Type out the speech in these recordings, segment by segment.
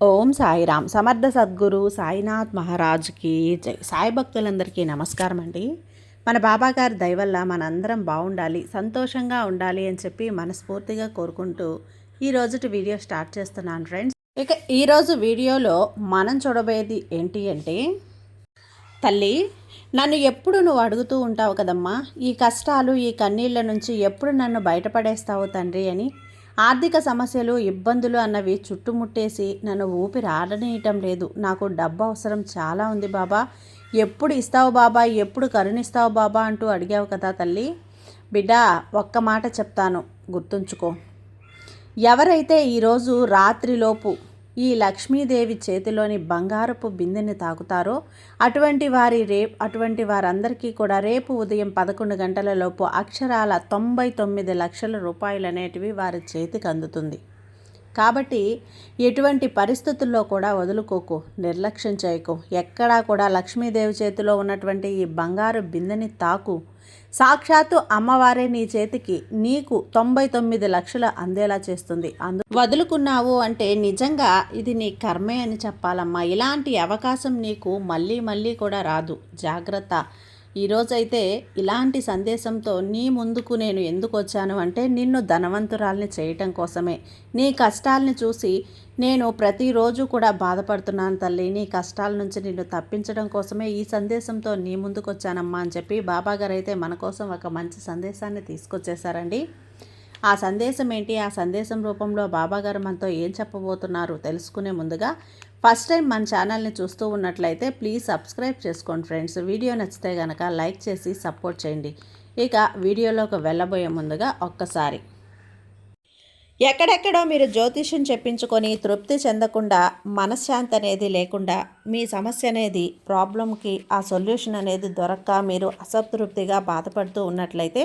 ఓం సాయిరామ్. సమర్థ సద్గురు సాయినాథ్ మహారాజ్కి జై. సాయి భక్తులందరికీ నమస్కారం అండి. మన బాబాగారి దయ వల్ల మనందరం బాగుండాలి, సంతోషంగా ఉండాలి అని చెప్పి మనస్ఫూర్తిగా కోరుకుంటూ ఈరోజుటి వీడియో స్టార్ట్ చేస్తున్నాను ఫ్రెండ్స్. ఇక ఈరోజు వీడియోలో మనం చూడబోయేది ఏంటి అంటే, తల్లి నన్ను ఎప్పుడు నువ్వు అడుగుతూ ఉంటావు కదమ్మా, ఈ కష్టాలు ఈ కన్నీళ్ళ నుంచి ఎప్పుడు నన్ను బయటపడేస్తావు తండ్రి అని. ఆర్థిక సమస్యలు ఇబ్బందులు అన్నవి చుట్టుముట్టేసి నన్ను ఊపిరి ఆడనీయటం లేదు. నాకు డబ్బు అవసరం చాలా ఉంది బాబా, ఎప్పుడు ఇస్తావు బాబా, ఎప్పుడు కరుణిస్తావు బాబా అంటూ అడిగావు కదా తల్లి. బిడ్డ, ఒక్క మాట చెప్తాను, గుర్తుంచుకో. ఎవరైతే ఈరోజు రాత్రిలోపు ఈ లక్ష్మీదేవి చేతిలోని బంగారపు బిందెని తాకుతారో అటువంటి వారందరికీ కూడా రేపు ఉదయం 11 గంటలలోపు అక్షరాల 99 లక్షల రూపాయలు అనేటివి వారి చేతికి అందుతుంది. కాబట్టి ఎటువంటి పరిస్థితుల్లో కూడా వదులుకోకు, నిర్లక్ష్యం చేయకు. ఎక్కడా కూడా లక్ష్మీదేవి చేతిలో ఉన్నటువంటి ఈ బంగారు బిందెని తాకు. సాక్షాత్తు అమ్మవారే నీ చేతికి నీకు 99 లక్షలు అందేలా చేస్తుంది. వదులుకున్నావు అంటే నిజంగా ఇది నీ కర్మే అని చెప్పాలమ్మా. ఇలాంటి అవకాశం నీకు మళ్ళీ మళ్ళీ కూడా రాదు. జాగ్రత్త. ఈరోజైతే ఇలాంటి సందేశంతో నీ ముందుకు నేను ఎందుకు వచ్చాను అంటే, నిన్ను ధనవంతురాల్ని చేయటం కోసమే. నీ కష్టాలని చూసి నేను ప్రతిరోజు కూడా బాధపడుతున్నాను తల్లి. నీ కష్టాల నుంచి నిన్ను తప్పించడం కోసమే ఈ సందేశంతో నీ ముందుకు వచ్చానమ్మా అని చెప్పి బాబాగారు అయితే మన కోసం ఒక మంచి సందేశాన్ని తీసుకొచ్చేసారండి. ఆ సందేశం ఏంటి, ఆ సందేశం రూపంలో బాబాగారు మనతో ఏం చెప్పబోతున్నారు తెలుసుకునే ముందుగా ఫస్ట్ టైం మన ఛానల్ని చూస్తూ ఉన్నట్లయితే ప్లీజ్ సబ్స్క్రైబ్ చేసుకోండి ఫ్రెండ్స్. వీడియో నచ్చితే కనుక లైక్ చేసి సపోర్ట్ చేయండి. ఇక వీడియోలోకి వెళ్ళబోయే ముందుగా ఒక్కసారి, ఎక్కడెక్కడో మీరు జ్యోతిష్యం చెప్పించుకొని తృప్తి చెందకుండా, మనశ్శాంతి అనేది లేకుండా, మీ సమస్య అనేది ప్రాబ్లంకి ఆ సొల్యూషన్ అనేది దొరక్క మీరు అసంతృప్తిగా బాధపడుతూ ఉన్నట్లయితే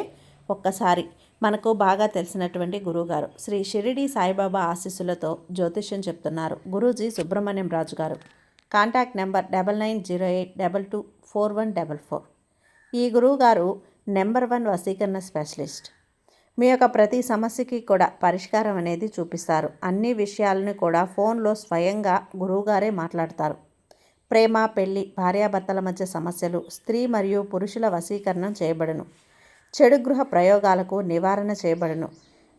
ఒక్కసారి మనకు బాగా తెలిసినటువంటి గురువుగారు శ్రీ షిరిడి సాయిబాబా ఆశీస్సులతో జ్యోతిష్యం చెప్తున్నారు గురూజీ సుబ్రహ్మణ్యం రాజు గారు. Contact number 9908224144. ఈ గురువుగారు నెంబర్ 1 వశీకరణ స్పెషలిస్ట్. మీ యొక్క ప్రతి సమస్యకి కూడా పరిష్కారం అనేది చూపిస్తారు. అన్ని విషయాలను కూడా ఫోన్లో స్వయంగా గురువుగారే మాట్లాడతారు. ప్రేమ, పెళ్లి, భార్యాభర్తల మధ్య సమస్యలు, స్త్రీ మరియు పురుషుల వశీకరణం చేయబడును. చెడు గృహ ప్రయోగాలకు నివారణ చేయబడును.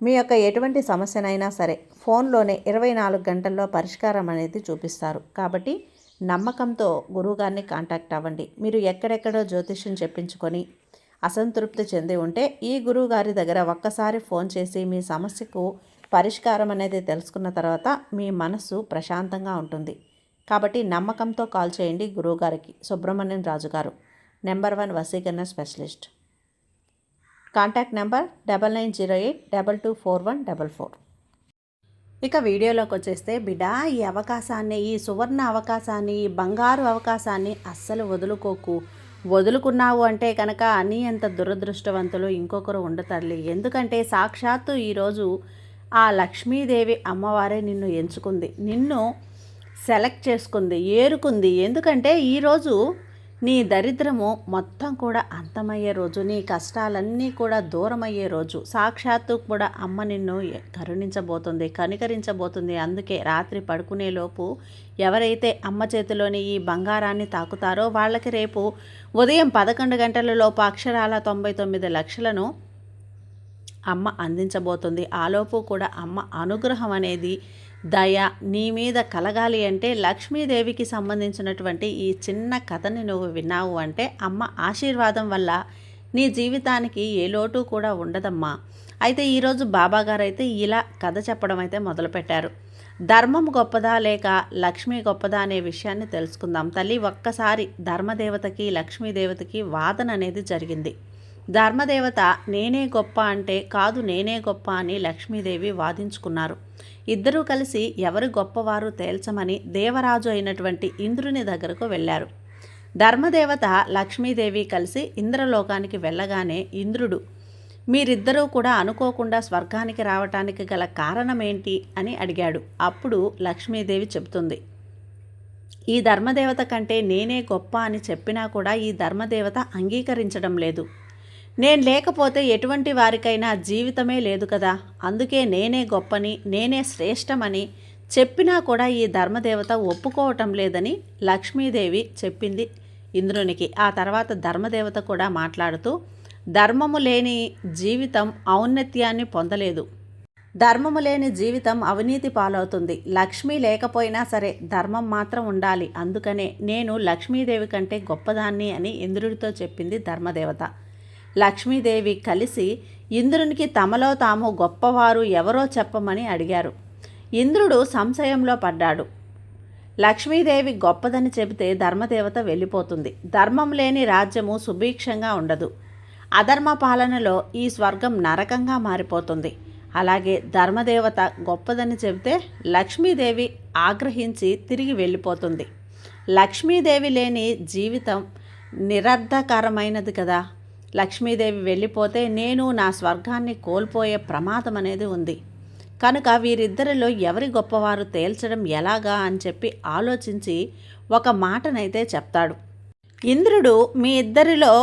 మీ యొక్క ఎటువంటి సమస్యనైనా సరే ఫోన్లోనే 24 గంటల్లో పరిష్కారం అనేది చూపిస్తారు. కాబట్టి నమ్మకంతో గురువుగారిని కాంటాక్ట్ అవ్వండి. మీరు ఎక్కడెక్కడో జ్యోతిష్యం చెప్పించుకొని అసంతృప్తి చెంది ఉంటే ఈ గురువుగారి దగ్గర ఒక్కసారి ఫోన్ చేసి మీ సమస్యకు పరిష్కారం అనేది తెలుసుకున్న తర్వాత మీ మనసు ప్రశాంతంగా ఉంటుంది. కాబట్టి నమ్మకంతో కాల్ చేయండి గురువుగారికి. సుబ్రహ్మణ్యం రాజు గారు, నెంబర్ 1 వశీకరణ స్పెషలిస్ట్. Contact number 9908224144. ఇక వీడియోలోకి వచ్చేస్తే, బిడ్డ, ఈ అవకాశాన్ని, ఈ సువర్ణ అవకాశాన్ని, ఈ బంగారు అవకాశాన్ని అస్సలు వదులుకోకు. వదులుకున్నావు అంటే కనుక నీ అంత దురదృష్టవంతులు ఇంకొకరు ఉండతల్లి. ఎందుకంటే సాక్షాత్తు ఈరోజు ఆ లక్ష్మీదేవి అమ్మవారే నిన్ను ఎంచుకుంది, నిన్ను సెలెక్ట్ చేసుకుంది, ఏరుకుంది. ఎందుకంటే ఈరోజు నీ దరిద్రము మొత్తం కూడా అంతమయ్యే రోజు, నీ కష్టాలన్నీ కూడా దూరమయ్యే రోజు. సాక్షాత్తు కూడా అమ్మ నిన్ను కరుణించబోతుంది, కనికరించబోతుంది. అందుకే రాత్రి పడుకునేలోపు ఎవరైతే అమ్మ చేతిలోని ఈ బంగారాన్ని తాకుతారో వాళ్ళకి రేపు ఉదయం 11 గంటలలోపు అక్షరాల 99 లక్షలను అమ్మ అందించబోతుంది. ఆలోపు కూడా అమ్మ అనుగ్రహం అనేది, దయ నీ మీద కలగాలి అంటే లక్ష్మీదేవికి సంబంధించినటువంటి ఈ చిన్న కథని నువ్వు విన్నావు అంటే అమ్మ ఆశీర్వాదం వల్ల నీ జీవితానికి ఏ లోటు కూడా ఉండదమ్మా. అయితే ఈరోజు బాబాగారు అయితే ఇలా కథ చెప్పడం అయితే మొదలుపెట్టారు. ధర్మం గొప్పదా లేక లక్ష్మీ గొప్పదా అనే విషయాన్ని తెలుసుకుందాం తల్లి. ఒక్కసారి ధర్మదేవతకి లక్ష్మీదేవతకి వాదన అనేది జరిగింది. ధర్మదేవత నేనే గొప్ప అంటే కాదు, నేనే గొప్ప అని లక్ష్మీదేవి వాదించుకున్నారు. ఇద్దరూ కలిసి ఎవరు గొప్పవారు తేల్చమని దేవరాజు అయినటువంటి ఇంద్రుని దగ్గరకు వెళ్ళారు. ధర్మదేవత లక్ష్మీదేవి కలిసి ఇంద్రలోకానికి వెళ్ళగానే ఇంద్రుడు, మీరిద్దరూ కూడా అనుకోకుండా స్వర్గానికి రావటానికి గల కారణం ఏంటి అని అడిగాడు. అప్పుడు లక్ష్మీదేవి చెబుతుంది, ఈ ధర్మదేవత కంటే నేనే గొప్ప అని చెప్పినా కూడా ఈ ధర్మదేవత అంగీకరించడం లేదు. నేను లేకపోతే ఎటువంటి వారికైనా జీవితమే లేదు కదా, అందుకే నేనే గొప్పని, నేనే శ్రేష్టమని చెప్పినా కూడా ఈ ధర్మదేవత ఒప్పుకోవటం లేదని లక్ష్మీదేవి చెప్పింది ఇంద్రునికి. ఆ తర్వాత ధర్మదేవత కూడా మాట్లాడుతూ, ధర్మము లేని జీవితం ఔన్నత్యాన్ని పొందలేదు, ధర్మము లేని జీవితం అవినీతి పాలవుతుంది, లక్ష్మి లేకపోయినా సరే ధర్మం మాత్రం ఉండాలి, అందుకనే నేను లక్ష్మీదేవి కంటే గొప్పదాన్ని అని ఇంద్రుడితో చెప్పింది ధర్మదేవత. లక్ష్మీదేవి కలిసి ఇంద్రునికి తమలో తాము గొప్పవారు ఎవరో చెప్పమని అడిగారు. ఇంద్రుడు సంశయంలో పడ్డాడు. లక్ష్మీదేవి గొప్పదని చెబితే ధర్మదేవత వెళ్ళిపోతుంది, ధర్మం లేని రాజ్యము సుభిక్షంగా ఉండదు, అధర్మ పాలనలో ఈ స్వర్గం నరకంగా మారిపోతుంది. అలాగే ధర్మదేవత గొప్పదని చెబితే లక్ష్మీదేవి ఆగ్రహించి తిరిగి వెళ్ళిపోతుంది. లక్ష్మీదేవి లేని జీవితం నిరర్ధకరమైనది కదా. లక్ష్మీదేవి వెళ్ళిపోతే నేను నా స్వర్గాన్ని కోల్పోయే ప్రమాదం అనేది ఉంది. కనుక వీరిద్దరిలో ఎవరి గొప్పవారు తేల్చడం ఎలాగా అని చెప్పి ఆలోచించి ఒక మాటనైతే చెప్తాడు. ఇంద్రుడు, మీ ఇద్దరిలో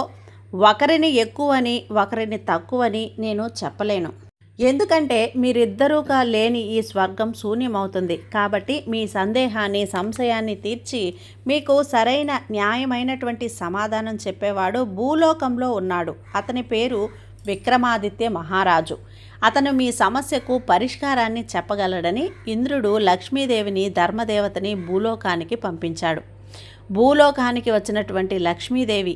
ఒకరిని ఎక్కువని ఒకరిని తక్కువని నేను చెప్పలేను, ఎందుకంటే మీరిద్దరూగా లేని ఈ స్వర్గం శూన్యమవుతుంది. కాబట్టి మీ సందేహాన్ని సంశయాన్ని తీర్చి మీకు సరైన న్యాయమైనటువంటి సమాధానం చెప్పేవాడు భూలోకంలో ఉన్నాడు. అతని పేరు విక్రమాదిత్య మహారాజు. అతను మీ సమస్యకు పరిష్కారాన్ని చెప్పగలడని ఇంద్రుడు లక్ష్మీదేవిని ధర్మదేవతని భూలోకానికి పంపించాడు. భూలోకానికి వచ్చినటువంటి లక్ష్మీదేవి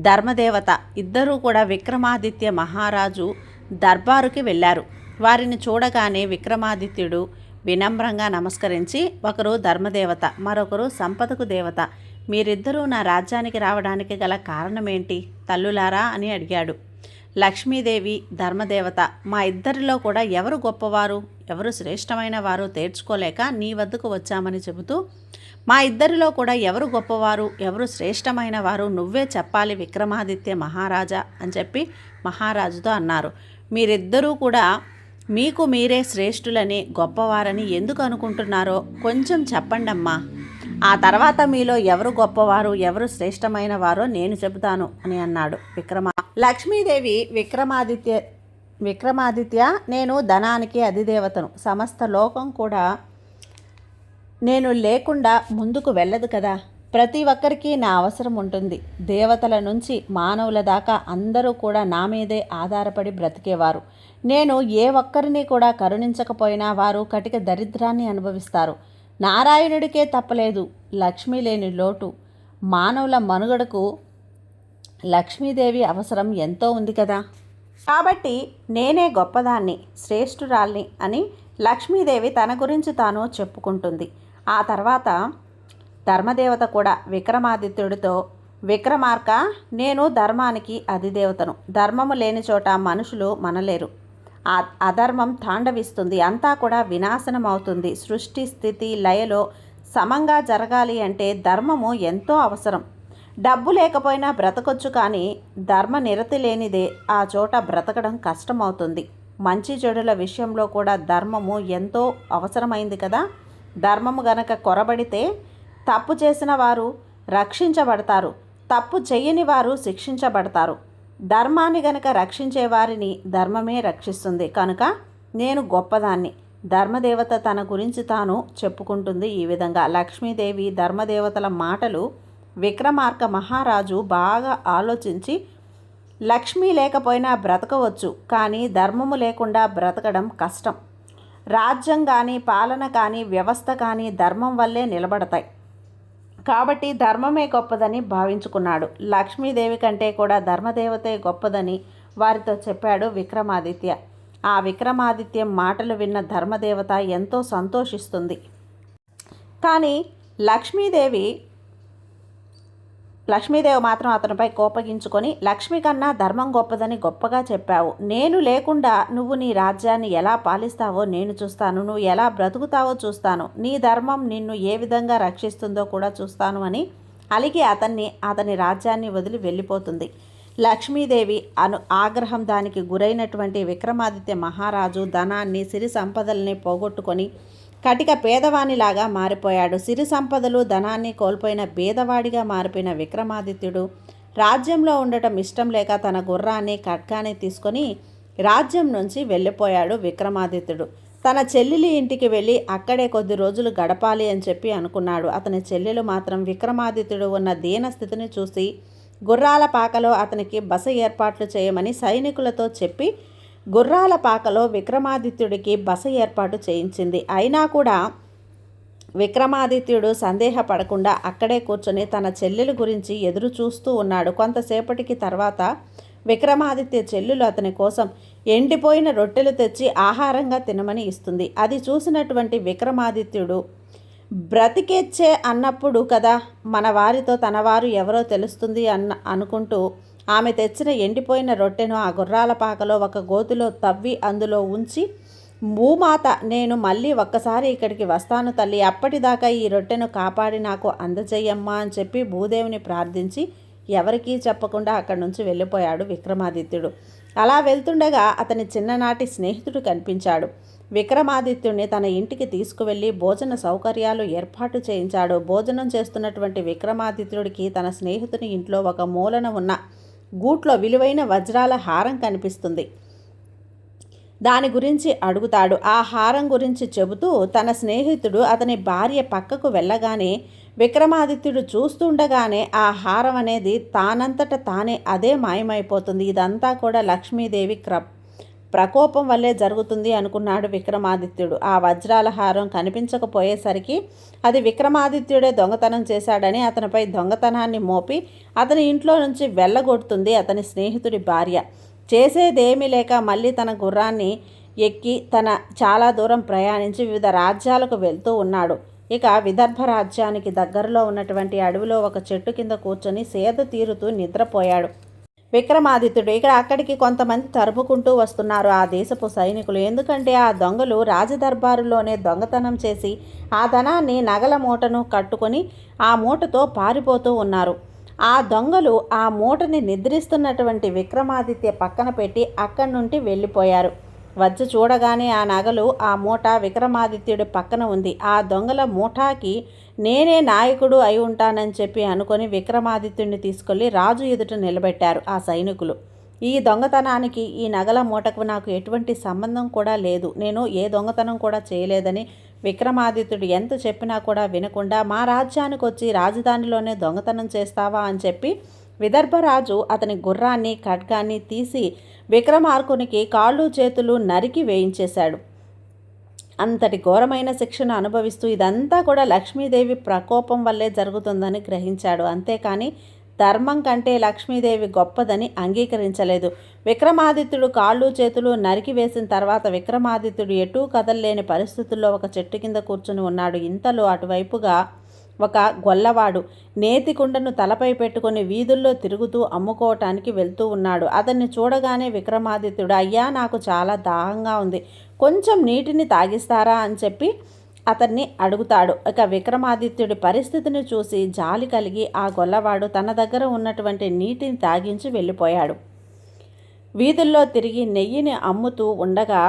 ధర్మదేవత ఇద్దరూ కూడా విక్రమాదిత్య మహారాజు దర్బారుకి వెళ్ళారు. వారిని చూడగానే విక్రమాదిత్యుడు వినమ్రంగా నమస్కరించి, ఒకరు ధర్మదేవత, మరొకరు సంపదకు దేవత, మీరిద్దరూ నా రాజ్యానికి రావడానికి గల కారణమేంటి తల్లులారా అని అడిగాడు. లక్ష్మీదేవి, ధర్మదేవత, మా ఇద్దరిలో కూడా ఎవరు గొప్పవారు ఎవరు శ్రేష్టమైన వారు తేర్చుకోలేక నీ వద్దకు వచ్చామని చెబుతూ, మా ఇద్దరిలో కూడా ఎవరు గొప్పవారు ఎవరు శ్రేష్టమైన వారు నువ్వే చెప్పాలి విక్రమాదిత్య మహారాజా అని చెప్పి మహారాజుతో అన్నారు. మీరిద్దరూ కూడా మీకు మీరే శ్రేష్ఠులని గొప్పవారని ఎందుకు అనుకుంటున్నారో కొంచెం చెప్పండమ్మా. ఆ తర్వాత మీలో ఎవరు గొప్పవారు ఎవరు శ్రేష్టమైన వారో నేను చెబుతాను అని అన్నాడు లక్ష్మీదేవి విక్రమాదిత్య, నేను ధనానికి అధిదేవతను, సమస్త లోకం కూడా నేను లేకుండా ముందుకు వెళ్ళదు కదా. ప్రతి ఒక్కరికి నా అవసరం ఉంటుంది. దేవతల నుంచి మానవుల దాకా అందరూ కూడా నా మీదే ఆధారపడి బ్రతికేవారు. నేను ఏ ఒక్కరిని కూడా కరుణించకపోయినా వారు కటిక దరిద్రాన్ని అనుభవిస్తారు. నారాయణుడికే తప్పలేదు లక్ష్మీ లేని లోటు. మానవుల మనుగడకు లక్ష్మీదేవి అవసరం ఎంతో ఉంది కదా. కాబట్టి నేనే గొప్పదాన్ని శ్రేష్ఠురాల్ని అని లక్ష్మీదేవి తన గురించి తాను చెప్పుకుంటుంది. ఆ తర్వాత ధర్మదేవత కూడా విక్రమాదిత్యుడితో, విక్రమార్క, నేను ధర్మానికి అధిదేవతను, ధర్మము లేని చోట మనుషులు మనలేరు, అధర్మం తాండవిస్తుంది, అంతా కూడా వినాశనం అవుతుంది. సృష్టి స్థితి లయలో సమంగా జరగాలి అంటే ధర్మము ఎంతో అవసరం. డబ్బు లేకపోయినా బ్రతకొచ్చు, కానీ ధర్మ నిరతి లేనిదే ఆ చోట బ్రతకడం కష్టమవుతుంది. మంచి చెడుల విషయంలో కూడా ధర్మము ఎంతో అవసరమైంది కదా. ధర్మము గనక కొరబడితే తప్పు చేసిన వారు రక్షించబడతారు, తప్పు చేయని వారు శిక్షించబడతారు. ధర్మాన్ని గనక రక్షించే వారిని ధర్మమే రక్షిస్తుంది. కనుక నేను గొప్పదాన్ని. ధర్మదేవత తన గురించి తాను చెప్పుకుంటుంది ఈ విధంగా. లక్ష్మీదేవి ధర్మదేవతల మాటలు విక్రమార్క మహారాజు బాగా ఆలోచించి, లక్ష్మీ లేకపోయినా బ్రతకవచ్చు, కానీ ధర్మము లేకుండా బ్రతకడం కష్టం. రాజ్యం కానీ పాలన కానీ వ్యవస్థ కానీ ధర్మం వల్లే నిలబడతాయి. కాబట్టి ధర్మమే గొప్పదని భావించుకున్నాడు. లక్ష్మీదేవి కంటే కూడా ధర్మదేవతే గొప్పదని వారితో చెప్పాడు విక్రమాదిత్య. ఆ విక్రమాదిత్యం మాటలు విన్న ధర్మదేవత ఎంతో సంతోషిస్తుంది. కానీ లక్ష్మీదేవి మాత్రం అతనిపై కోపగించుకొని, లక్ష్మి కన్నా ధర్మం గొప్పదని గొప్పగా చెప్పావు. నేను లేకుండా నువ్వు నీ రాజ్యాన్ని ఎలా పాలిస్తావో నేను చూస్తాను, నువ్వు ఎలా బ్రతుకుతావో చూస్తాను, నీ ధర్మం నిన్ను ఏ విధంగా రక్షిస్తుందో కూడా చూస్తాను అని అలిగి అతని రాజ్యాన్ని వదిలి వెళ్ళిపోతుంది. లక్ష్మీదేవి ఆగ్రహం దానికి గురైనటువంటి విక్రమాదిత్య మహారాజు ధనాన్ని సిరి సంపదల్ని పోగొట్టుకొని కటిక పేదవానిలాగా మారిపోయాడు. సిరి సంపదలు ధనాన్ని కోల్పోయిన పేదవాడిగా మారిపోయిన విక్రమాదిత్యుడు రాజ్యంలో ఉండటం ఇష్టం లేక తన గుర్రాన్ని ఖడ్గాన్ని తీసుకొని రాజ్యం నుంచి వెళ్ళిపోయాడు విక్రమాదిత్యుడు. తన చెల్లెలి ఇంటికి వెళ్ళి అక్కడే కొద్ది రోజులు గడపాలి అని చెప్పి అనుకున్నాడు. అతని చెల్లెలు మాత్రం విక్రమాదిత్యుడు ఉన్న దీనస్థితిని చూసి గుర్రాల పాకలో అతనికి బస ఏర్పాట్లు చేయమని సైనికులతో చెప్పి గుర్రాల పాకలో విక్రమాదిత్యుడికి బస ఏర్పాటు చేయించింది. అయినా కూడా విక్రమాదిత్యుడు సందేహపడకుండా అక్కడే కూర్చొని తన చెల్లెలు గురించి ఎదురు చూస్తూ ఉన్నాడు. కొంతసేపటికి తర్వాత విక్రమాదిత్య చెల్లెలు అతని కోసం ఎండిపోయిన రొట్టెలు తెచ్చి ఆహారంగా తినమని ఇస్తుంది. అది చూసినటువంటి విక్రమాదిత్యుడు బ్రతికేచ్చే అన్నప్పుడు కదా మన వారితో తన వారు ఎవరో తెలుస్తుంది అనుకుంటూ ఆమె తెచ్చిన ఎండిపోయిన రొట్టెను ఆ గుర్రాల పాకలో ఒక గోతిలో తవ్వి అందులో ఉంచి, భూమాత, నేను మళ్ళీ ఒక్కసారి ఇక్కడికి వస్తాను తల్లి, అప్పటిదాకా ఈ రొట్టెను కాపాడి నాకు అందజేయమ్మా అని చెప్పి భూదేవిని ప్రార్థించి ఎవరికీ చెప్పకుండా అక్కడి నుంచి వెళ్ళిపోయాడు విక్రమాదిత్యుడు. అలా వెళ్తుండగా అతని చిన్ననాటి స్నేహితుడు కనిపించాడు. విక్రమాదిత్యుడిని తన ఇంటికి తీసుకువెళ్ళి భోజన సౌకర్యాలు ఏర్పాటు చేయించాడు. భోజనం చేస్తున్నటువంటి విక్రమాదిత్యుడికి తన స్నేహితుని ఇంట్లో ఒక మూలన ఉన్న గూట్లో విలువైన వజ్రాల హారం కనిపిస్తుంది. దాని గురించి అడుగుతాడు. ఆ హారం గురించి చెబుతూ తన స్నేహితుడు అతని భార్య పక్కకు వెళ్ళగానే విక్రమాదిత్యుడు చూస్తుండగానే ఆ హారం అనేది తానంతట తానే అదే మాయమైపోతుంది. ఇదంతా కూడా లక్ష్మీదేవి ప్రకోపం వల్లే జరుగుతుంది అనుకున్నాడు విక్రమాదిత్యుడు. ఆ వజ్రాల హారం కనిపించకపోయేసరికి అది విక్రమాదిత్యుడే దొంగతనం చేశాడని అతనిపై దొంగతనాన్ని మోపి అతని ఇంట్లో నుంచి వెళ్ళగొడుతుంది అతని స్నేహితుడి భార్య. చేసేదేమీ లేక మళ్ళీ తన గుర్రాన్ని ఎక్కి చాలా దూరం ప్రయాణించి వివిధ రాజ్యాలకు వెళ్తూ ఉన్నాడు. ఇక విదర్భ రాజ్యానికి దగ్గరలో ఉన్నటువంటి అడవిలో ఒక చెట్టు కింద కూర్చొని సేద తీరుతూ నిద్రపోయాడు విక్రమాదిత్యుడు. ఇక్కడ అక్కడికి కొంతమంది తరుముకుంటూ వస్తున్నారు ఆ దేశపు సైనికులు. ఎందుకంటే ఆ దొంగలు రాజదర్బారులోనే దొంగతనం చేసి ఆ ధనాన్ని నగల మూటను కట్టుకొని ఆ మూటతో పారిపోతూ ఉన్నారు. ఆ దొంగలు ఆ మూటని నిద్రిస్తున్నటువంటి విక్రమాదిత్య పక్కన పెట్టి అక్కడి నుండి వెళ్ళిపోయారు. వచ్చి చూడగానే ఆ నగలు ఆ మూట విక్రమాదిత్యుడి పక్కన ఉంది. ఆ దొంగల మూటాకి నేనే నాయకుడు అయి ఉంటానని చెప్పి అనుకొని విక్రమాదిత్యుడిని తీసుకెళ్ళి రాజు ఎదుట నిలబెట్టారు ఆ సైనికులు. ఈ దొంగతనానికి ఈ నగల మూటకు నాకు ఎటువంటి సంబంధం కూడా లేదు, నేను ఏ దొంగతనం కూడా చేయలేదని విక్రమాదిత్యుడు ఎంత చెప్పినా కూడా వినకుండా మా రాజ్యానికి వచ్చి రాజధానిలోనే దొంగతనం చేస్తావా అని చెప్పి విదర్భరాజు అతని గుర్రాన్ని ఖడ్గాన్ని తీసి విక్రమార్కునికి కాళ్ళు చేతులు నరికి వేయించేశాడు. అంతటి ఘోరమైన శిక్షను అనుభవిస్తూ ఇదంతా కూడా లక్ష్మీదేవి ప్రకోపం వల్లే జరుగుతుందని గ్రహించాడు. అంతేకాని ధర్మం కంటే లక్ష్మీదేవి గొప్పదని అంగీకరించలేదు. విక్రమాదిత్యుడు కాళ్ళు చేతులు నరికి వేసిన తర్వాత విక్రమాదిత్యుడు ఎటూ కదలలేని పరిస్థితుల్లో ఒక చెట్టు కింద కూర్చుని ఉన్నాడు. ఇంతలో అటువైపుగా ఒక గొల్లవాడు నేతి కుండను తలపై పెట్టుకుని వీధుల్లో తిరుగుతూ అమ్ముకోవటానికి వెళ్తూ ఉన్నాడు. అతన్ని చూడగానే విక్రమాదిత్యుడు, అయ్యా నాకు చాలా దాహంగా ఉంది, కొంచెం నీటిని తాగిస్తారా అని చెప్పి అతన్ని అడుగుతాడు. ఇక విక్రమాదిత్యుడి పరిస్థితిని చూసి జాలి కలిగి ఆ గొల్లవాడు తన దగ్గర ఉన్నటువంటి నీటిని తాగించి వెళ్ళిపోయాడు. వీధుల్లో తిరిగి నెయ్యిని అమ్ముతూ ఉండగా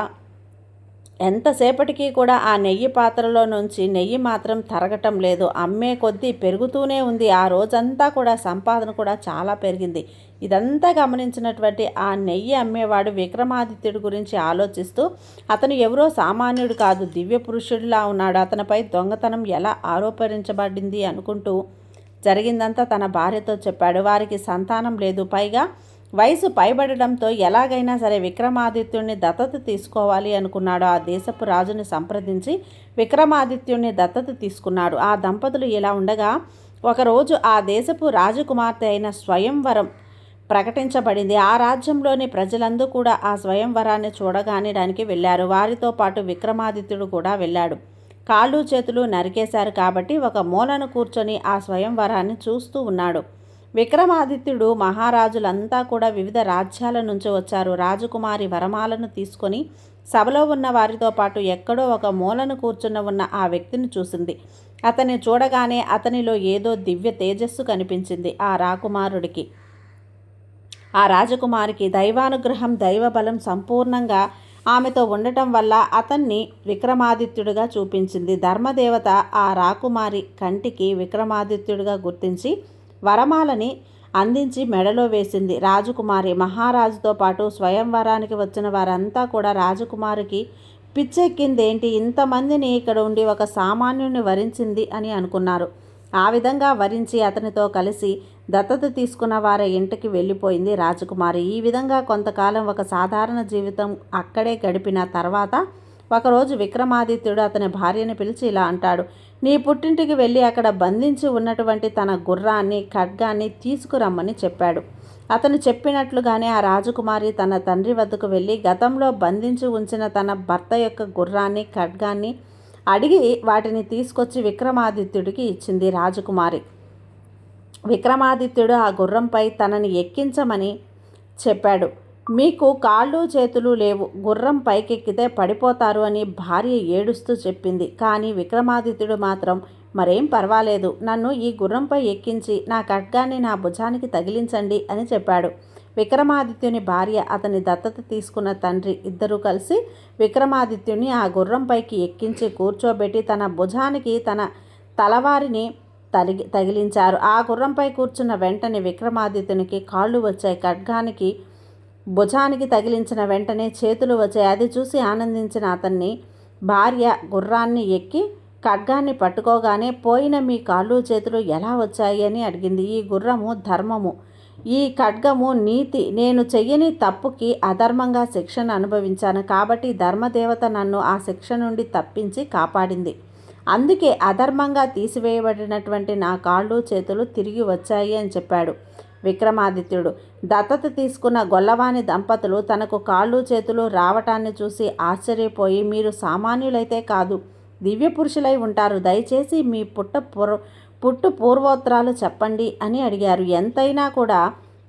ఎంతసేపటికి కూడా ఆ నెయ్యి పాత్రలో నుంచి నెయ్యి మాత్రం తరగటం లేదు. అమ్మే కొద్దీ పెరుగుతూనే ఉంది. ఆ రోజంతా కూడా సంపాదన కూడా చాలా పెరిగింది. ఇదంతా గమనించినటువంటి ఆ నెయ్యి అమ్మేవాడు విక్రమాదిత్యుడి గురించి ఆలోచిస్తూ అతను ఎవరో సామాన్యుడు కాదు, దివ్య పురుషుడిలా ఉన్నాడు, అతనిపై దొంగతనం ఎలా ఆరోపించబడింది అనుకుంటూ జరిగిందంతా తన భార్యతో చెప్పాడు. వారికి సంతానం లేదు, పైగా వయసు పైబడడంతో ఎలాగైనా సరే విక్రమాదిత్యుడిని దత్తత తీసుకోవాలి అనుకున్నాడు. ఆ దేశపు రాజుని సంప్రదించి విక్రమాదిత్యుడిని దత్తత తీసుకున్నాడు. ఆ దంపతులు ఇలా ఉండగా ఒకరోజు ఆ దేశపు రాజకుమార్తె అయిన స్వయంవరం ప్రకటించబడింది. ఆ రాజ్యంలోని ప్రజలందరూ కూడా ఆ స్వయంవరాన్ని చూడగానడానికి వెళ్ళారు. వారితో పాటు విక్రమాదిత్యుడు కూడా వెళ్ళాడు. కాళ్ళు చేతులు నరికేశారు కాబట్టి ఒక మూలను కూర్చొని ఆ స్వయంవరాన్ని చూస్తూ ఉన్నాడు. విక్రమాదిత్యుడు మహారాజులంతా కూడా వివిధ రాజ్యాల నుంచి వచ్చారు. రాజకుమారి వరమాలను తీసుకొని సభలో ఉన్న వారితో పాటు ఎక్కడో ఒక మూలను కూర్చున్న ఉన్న ఆ వ్యక్తిని చూసింది. అతన్ని చూడగానే అతనిలో ఏదో దివ్య తేజస్సు కనిపించింది. ఆ రాజకుమారికి దైవానుగ్రహం దైవబలం సంపూర్ణంగా ఆమెతో ఉండటం వల్ల అతన్ని విక్రమాదిత్యుడిగా చూపించింది. ధర్మదేవత ఆ రాకుమారి కంటికి విక్రమాదిత్యుడిగా గుర్తించి వరమాలని అందించి మెడలో వేసింది. రాజకుమారి మహారాజుతో పాటు స్వయంవరానికి వచ్చిన వారంతా కూడా రాజకుమారికి పిచ్చెక్కిందేంటి, ఇంతమందిని ఇక్కడ ఉండి ఒక సామాన్యుని వరించింది అని అనుకున్నారు. ఆ విధంగా వరించి అతనితో కలిసి దత్తత తీసుకున్న వారి ఇంటికి వెళ్ళిపోయింది రాజకుమారి. ఈ విధంగా కొంతకాలం ఒక సాధారణ జీవితం అక్కడే గడిపిన తర్వాత ఒకరోజు విక్రమాదిత్యుడు అతని భార్యను పిలిచి ఇలా అంటాడు: నీ పుట్టింటికి వెళ్ళి అక్కడ బంధించి ఉన్నటువంటి తన గుర్రాన్ని, ఖడ్గాన్ని తీసుకురమ్మని చెప్పాడు. అతను చెప్పినట్లుగానే ఆ రాజకుమారి తన తండ్రి వద్దకు వెళ్ళి గతంలో బంధించి ఉంచిన తన భర్త యొక్క గుర్రాన్ని, ఖడ్గాన్ని అడిగి వాటిని తీసుకొచ్చి విక్రమాదిత్యుడికి ఇచ్చింది రాజకుమారి. విక్రమాదిత్యుడు ఆ గుర్రంపై తనని ఎక్కించమని చెప్పాడు. మీకు కాళ్ళు చేతులు లేవు, గుర్రం పైకెక్కితే పడిపోతారు అని భార్య ఏడుస్తూ చెప్పింది. కానీ విక్రమాదిత్యుడు మాత్రం మరేం పర్వాలేదు, నన్ను ఈ గుర్రంపై ఎక్కించి నా ఖడ్గాన్ని నా భుజానికి తగిలించండి అని చెప్పాడు. విక్రమాదిత్యుని భార్య, అతని దత్తత తీసుకున్న తండ్రి ఇద్దరూ కలిసి విక్రమాదిత్యుని ఆ గుర్రంపైకి ఎక్కించి కూర్చోబెట్టి తన భుజానికి తన తలవారిని తగిలించారు. ఆ గుర్రంపై కూర్చున్న వెంటనే విక్రమాదిత్యునికి కాళ్ళు వచ్చాయి. ఖడ్గానికి భుజానికి తగిలించిన వెంటనే చేతులు వచ్చాయి. అది చూసి ఆనందించిన అతన్ని భార్య గుర్రాన్ని ఎక్కి ఖడ్గాన్ని పట్టుకోగానే పోయిన మీ కాళ్ళు చేతులు ఎలా వచ్చాయి అని అడిగింది. ఈ గుర్రము ధర్మము, ఈ ఖడ్గము నీతి. నేను చెయ్యని తప్పుకి అధర్మంగా శిక్షను అనుభవించాను కాబట్టి ధర్మదేవత నన్ను ఆ శిక్ష నుండి తప్పించి కాపాడింది. అందుకే అధర్మంగా తీసివేయబడినటువంటి నా కాళ్ళు చేతులు తిరిగి వచ్చాయి అని చెప్పాడు విక్రమాదిత్యుడు. దత్తత తీసుకున్న గొల్లవాని దంపతులు తనకు కాళ్ళు చేతులు రావటాన్ని చూసి ఆశ్చర్యపోయి, మీరు సామాన్యులైతే కాదు, దివ్య పురుషులై ఉంటారు, దయచేసి మీ పుట్టు పూర్వోత్తరాలు చెప్పండి అని అడిగారు. ఎంతైనా కూడా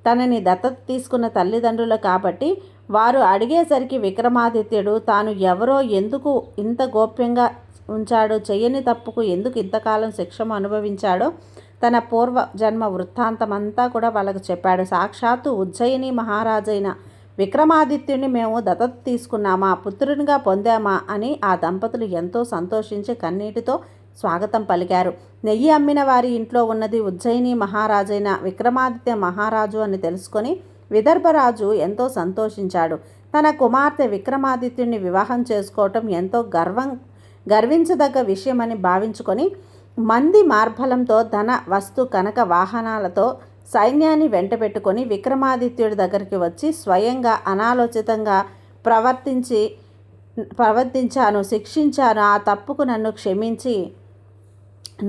తనని దత్తత తీసుకున్న తల్లిదండ్రులు కాబట్టి వారు అడిగేసరికి విక్రమాదిత్యుడు తాను ఎవరో, ఎందుకు ఇంత గోప్యంగా ఉంచాడో, చెయ్యని తప్పుకు ఎందుకు ఇంతకాలం శిక్షను అనుభవించాడో తన పూర్వ జన్మ వృత్తాంతమంతా కూడా వాళ్ళకు చెప్పాడు. సాక్షాత్తు ఉజ్జయిని మహారాజైన విక్రమాదిత్యుని మేము దత్తత తీసుకున్నామా, పుత్రునిగా పొందామా అని ఆ దంపతులు ఎంతో సంతోషించి కన్నీటితో స్వాగతం పలికారు. నెయ్యి అమ్మిన వారి ఇంట్లో ఉన్నది ఉజ్జయిని మహారాజైన విక్రమాదిత్య మహారాజు అని తెలుసుకొని విదర్భరాజు ఎంతో సంతోషించాడు. తన కుమార్తె విక్రమాదిత్యుని వివాహం చేసుకోవటం ఎంతో గర్వించదగ్గ విషయమని భావించుకొని మంది మార్బలంతో ధన వస్తు కనక వాహనాలతో సైన్యాన్ని వెంటబెట్టుకొని విక్రమాదిత్యుడి దగ్గరికి వచ్చి స్వయంగా అనాలోచితంగా ప్రవర్తించాను, శిక్షించాను, ఆ తప్పుకు నన్ను క్షమించి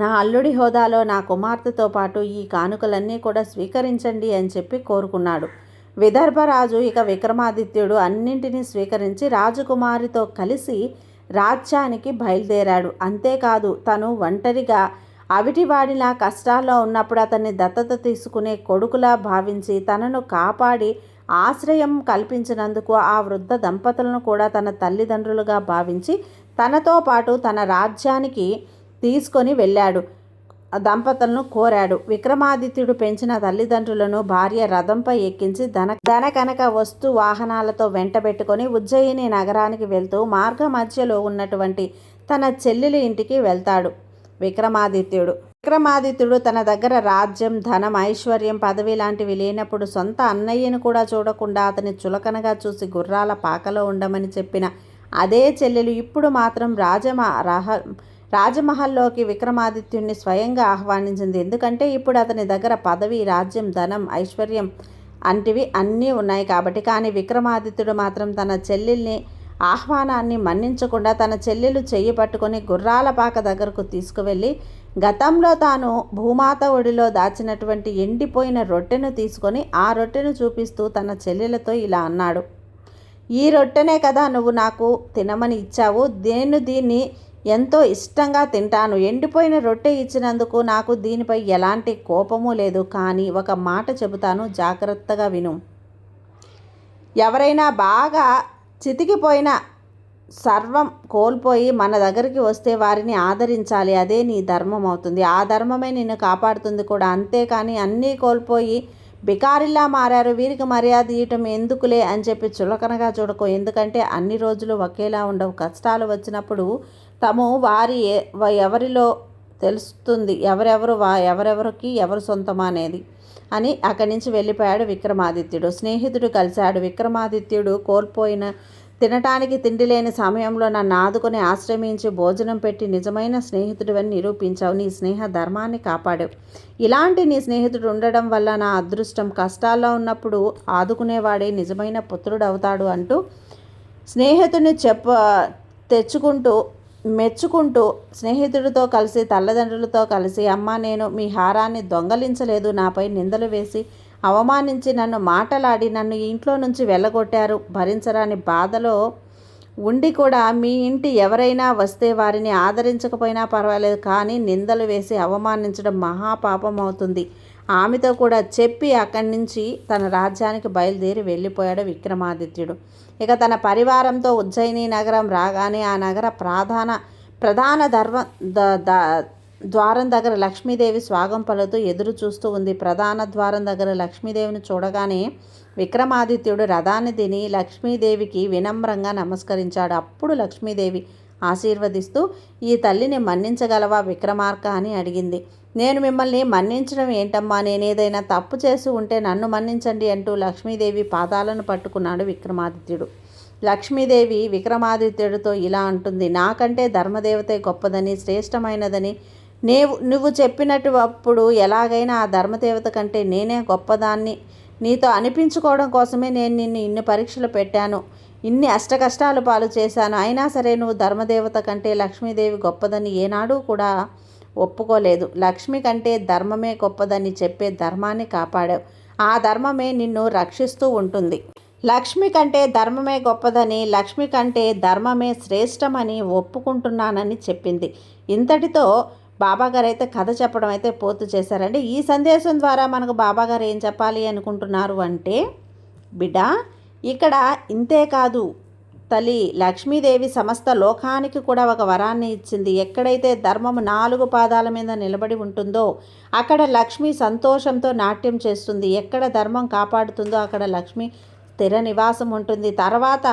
నా అల్లుడి హోదాలో నా కుమార్తెతో పాటు ఈ కానుకలన్నీ కూడా స్వీకరించండి అని చెప్పి కోరుకున్నాడు. విదర్భరాజు ఇక విక్రమాదిత్యుడు అన్నింటినీ స్వీకరించి రాజకుమారితో కలిసి రాజ్యానికి బయలుదేరాడు. అంతేకాదు తను ఒంటరిగా అవిటివాడిలా కష్టాల్లో ఉన్నప్పుడు అతన్ని దత్తత తీసుకునే కొడుకులా భావించి తనను కాపాడి ఆశ్రయం కల్పించినందుకు ఆ వృద్ధ దంపతులను కూడా తన తల్లిదండ్రులుగా భావించి తనతో పాటు తన రాజ్యానికి తీసుకొని వెళ్ళాడు. దంపతులను కోరాడు. విక్రమాదిత్యుడు పెంచిన తల్లిదండ్రులను భార్య రథంపై ఎక్కించి ధన కనక వస్తు వాహనాలతో వెంటబెట్టుకొని ఉజ్జయిని నగరానికి వెళ్తూ మార్గ మధ్యలో ఉన్నటువంటి తన చెల్లెలి ఇంటికి వెళ్తాడు విక్రమాదిత్యుడు తన దగ్గర రాజ్యం, ధనం, ఐశ్వర్యం, పదవి లాంటివి లేనప్పుడు సొంత అన్నయ్యను కూడా చూడకుండా అతని చులకనగా చూసి గుర్రాల పాకలో ఉండమని చెప్పిన అదే చెల్లెలు ఇప్పుడు మాత్రం రాజమహల్లోకి విక్రమాదిత్యుడిని స్వయంగా ఆహ్వానించింది. ఎందుకంటే ఇప్పుడు అతని దగ్గర పదవి, రాజ్యం, ధనం, ఐశ్వర్యం అంటివి అన్నీ ఉన్నాయి కాబట్టి. కానీ విక్రమాదిత్యుడు మాత్రం తన చెల్లెల్ని ఆహ్వానాన్ని మన్నించకుండా తన చెల్లెలు చెయ్యి పట్టుకొని గుర్రాల పాక దగ్గరకు తీసుకువెళ్ళి గతంలో తాను భూమాత ఒడిలో దాచినటువంటి ఎండిపోయిన రొట్టెను తీసుకొని ఆ రొట్టెను చూపిస్తూ తన చెల్లెలతో ఇలా అన్నాడు: ఈ రొట్టెనే కదా నువ్వు నాకు తినమని ఇచ్చావు, నేను దీన్ని ఎంతో ఇష్టంగా తింటాను. ఎండిపోయిన రొట్టె ఇచ్చినందుకు నాకు దీనిపై ఎలాంటి కోపము లేదు. కానీ ఒక మాట చెబుతాను, జాగ్రత్తగా విను. ఎవరైనా బాగా చితికిపోయిన, సర్వం కోల్పోయి మన దగ్గరికి వస్తే వారిని ఆదరించాలి. అదే నీ ధర్మం అవుతుంది. ఆ ధర్మమే నిన్ను కాపాడుతుంది కూడా. అంతేకాని అన్నీ కోల్పోయి బికారిల్లా మారారు, వీరికి మర్యాద ఇవ్వటం ఎందుకులే అని చెప్పి చులకనగా చూడకు. ఎందుకంటే అన్ని రోజులు ఒకేలా ఉండవు. కష్టాలు వచ్చినప్పుడు ఎవరిలో తెలుస్తుంది ఎవరెవరికి ఎవరు సొంతమా అనేది అని అక్కడి నుంచి వెళ్ళిపోయాడు విక్రమాదిత్యుడు. స్నేహితుడు కలిశాడు. విక్రమాదిత్యుడు కోల్పోయిన తినటానికి తిండి లేని సమయంలో నన్ను ఆదుకొని ఆశ్రమించి భోజనం పెట్టి నిజమైన స్నేహితుడివని నిరూపించావు. నీ స్నేహ ధర్మాన్ని కాపాడావు. ఇలాంటి నీ స్నేహితుడు ఉండడం వల్ల నా అదృష్టం. కష్టాల్లో ఉన్నప్పుడు ఆదుకునేవాడే నిజమైన పుత్రుడు అవుతాడు అంటూ స్నేహితుడిని తెచ్చుకుంటూ మెచ్చుకుంటూ స్నేహితుడితో కలిసి తల్లిదండ్రులతో కలిసి, అమ్మ నేను మీ హారాన్ని దొంగలించలేదు, నాపై నిందలు వేసి అవమానించి నన్ను మాటలాడి నన్ను ఇంట్లో నుంచి వెళ్ళగొట్టారు. భరించరాని బాధలో ఉండి కూడా మీ ఇంటి ఎవరైనా వస్తే వారిని ఆదరించకపోయినా పర్వాలేదు, కానీ నిందలు వేసి అవమానించడం మహాపాపం అవుతుంది. ఆమెతో కూడా చెప్పి అక్కడి నుంచి తన రాజ్యానికి బయలుదేరి వెళ్ళిపోయాడు విక్రమాదిత్యుడు. ఇక తన పరివారంతో ఉజ్జయిని నగరం రాగానే ఆ నగర ప్రధాన ద్వారం దగ్గర లక్ష్మీదేవి స్వాగతం పలుకుతూ ఎదురు చూస్తూ ఉంది. ప్రధాన ద్వారం దగ్గర లక్ష్మీదేవిని చూడగానే విక్రమాదిత్యుడు రథాన్ని దిని లక్ష్మీదేవికి వినమ్రంగా నమస్కరించాడు. అప్పుడు లక్ష్మీదేవి ఆశీర్వదిస్తూ, ఈ తల్లిని మన్నించగలవా విక్రమార్క అని అడిగింది. నేను మిమ్మల్ని మన్నించడం ఏంటమ్మా, నేనేదైనా తప్పు చేసి ఉంటే నన్ను మన్నించండి అంటూ లక్ష్మీదేవి పాదాలను పట్టుకున్నాడు విక్రమాదిత్యుడు. లక్ష్మీదేవి విక్రమాదిత్యుడితో ఇలా అంటుంది, నాకంటే ధర్మదేవతే గొప్పదని, శ్రేష్టమైనదని నువ్వు చెప్పినప్పుడు ఎలాగైనా ఆ ధర్మదేవత కంటే నేనే గొప్పదాన్ని నీతో అనిపించుకోవడం కోసమే నేను నిన్ను ఇన్ని పరీక్షలు పెట్టాను, ఇన్ని అష్టకష్టాలు పాలు చేశాను. అయినా సరే నువ్వు ధర్మదేవత కంటే లక్ష్మీదేవి గొప్పదని ఏనాడూ కూడా ఒప్పుకోలేదు. లక్ష్మి కంటే ధర్మమే గొప్పదని చెప్పే ధర్మాన్ని కాపాడావు. ఆ ధర్మమే నిన్ను రక్షిస్తూ ఉంటుంది. లక్ష్మి కంటే ధర్మమే గొప్పదని, లక్ష్మి కంటే ధర్మమే శ్రేష్టమని ఒప్పుకుంటున్నానని చెప్పింది. ఇంతటితో బాబాగారు అయితే కథ చెప్పడం అయితే పూర్తి చేశారండి. ఈ సందేశం ద్వారా మనకు బాబాగారు ఏం చెప్పాలి అనుకుంటున్నారు అంటే, బిడ్డ ఇక్కడ ఇంతే కాదు, తల్లి లక్ష్మీదేవి సమస్త లోకానికి కూడా ఒక వరాన్ని ఇచ్చింది. ఎక్కడైతే ధర్మము 4 పాదాల మీద నిలబడి ఉంటుందో అక్కడ లక్ష్మి సంతోషంతో నాట్యం చేస్తుంది. ఎక్కడ ధర్మం కాపాడుతుందో అక్కడ లక్ష్మి స్థిర నివాసం ఉంటుంది. తర్వాత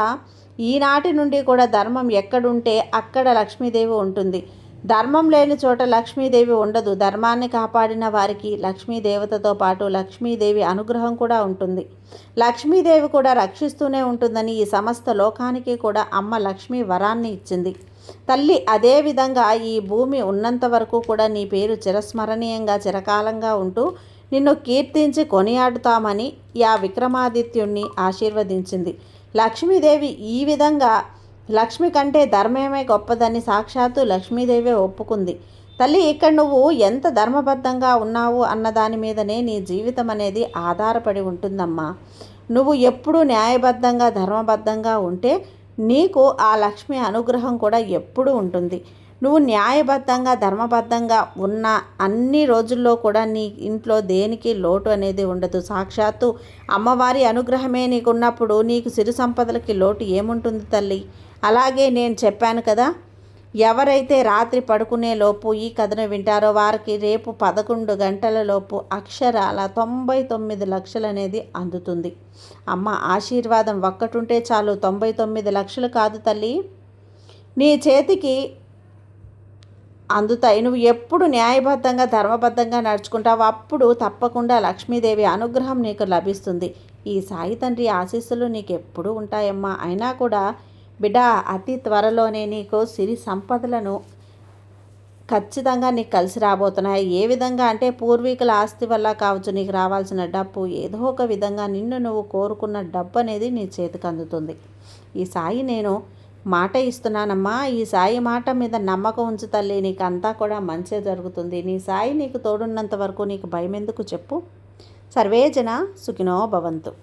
ఈనాటి నుండి కూడా ధర్మం ఎక్కడుంటే అక్కడ లక్ష్మీదేవి ఉంటుంది. ధర్మం లేని చోట లక్ష్మీదేవి ఉండదు. ధర్మాన్ని కాపాడిన వారికి లక్ష్మీదేవతతో పాటు లక్ష్మీదేవి అనుగ్రహం కూడా ఉంటుంది. లక్ష్మీదేవి కూడా రక్షిస్తూనే ఉంటుందని ఈ సమస్త లోకానికి కూడా అమ్మ లక్ష్మీ వరాన్ని ఇచ్చింది. తల్లి అదేవిధంగా ఈ భూమి ఉన్నంత వరకు కూడా నీ పేరు చిరస్మరణీయంగా చిరకాలంగా ఉంటూ నిన్ను కీర్తించి కొనియాడుతామని ఆ విక్రమాదిత్యుణ్ణి ఆశీర్వదించింది. లక్ష్మీదేవి ఈ విధంగా లక్ష్మి కంటే ధర్మమే గొప్పదని సాక్షాత్తు లక్ష్మీదేవే ఒప్పుకుంది. తల్లి ఇక్కడ నువ్వు ఎంత ధర్మబద్ధంగా ఉన్నావు అన్నదాని మీదనే నీ జీవితం అనేది ఆధారపడి ఉంటుందమ్మా. నువ్వు ఎప్పుడూ న్యాయబద్ధంగా ధర్మబద్ధంగా ఉంటే నీకు ఆ లక్ష్మి అనుగ్రహం కూడా ఎప్పుడూ ఉంటుంది. నువ్వు న్యాయబద్ధంగా ధర్మబద్ధంగా ఉన్న అన్ని రోజుల్లో కూడా నీ ఇంట్లో దేనికి లోటు అనేది ఉండదు. సాక్షాత్తు అమ్మవారి అనుగ్రహమే నీకు ఉన్నప్పుడు నీకు సిరి సంపదలకి లోటు ఏముంటుంది తల్లి. అలాగే నేను చెప్పాను కదా, ఎవరైతే రాత్రి పడుకునే లోపు ఈ కథను వింటారో వారికి రేపు 11 గంటల లోపు అక్షరాల 99 లక్షలు అనేది అందుతుంది. అమ్మ ఆశీర్వాదం ఒక్కటుంటే చాలు, 99 లక్షలు కాదు తల్లి నీ చేతికి అందుతాయి. నువ్వు ఎప్పుడు న్యాయబద్ధంగా ధర్మబద్ధంగా నడుచుకుంటావు అప్పుడు తప్పకుండా లక్ష్మీదేవి అనుగ్రహం నీకు లభిస్తుంది. ఈ సాయి తండ్రి ఆశీస్సులు నీకు ఎప్పుడూ ఉంటాయమ్మా. అయినా కూడా బిడ్డ అతి త్వరలోనే నీకు సిరి సంపదలను ఖచ్చితంగా నీకు కలిసి రాబోతున్నాయి. ఏ విధంగా అంటే పూర్వీకుల ఆస్తి వల్ల కావచ్చు నీకు రావాల్సిన డబ్బు ఏదో ఒక విధంగా నిన్ను నువ్వు కోరుకున్న డబ్బు అనేది నీ చేతికి అందుతుంది. ఈ సాయి నేను మాట ఇస్తున్నానమ్మా. ఈ సాయి మాట మీద నమ్మకం ఉంచు తల్లి, నీకు అంతా కూడా మంచే జరుగుతుంది. నీ సాయి నీకు తోడున్నంత వరకు నీకు భయం ఎందుకు చెప్పు. సర్వేజన సుఖినో భవంతు.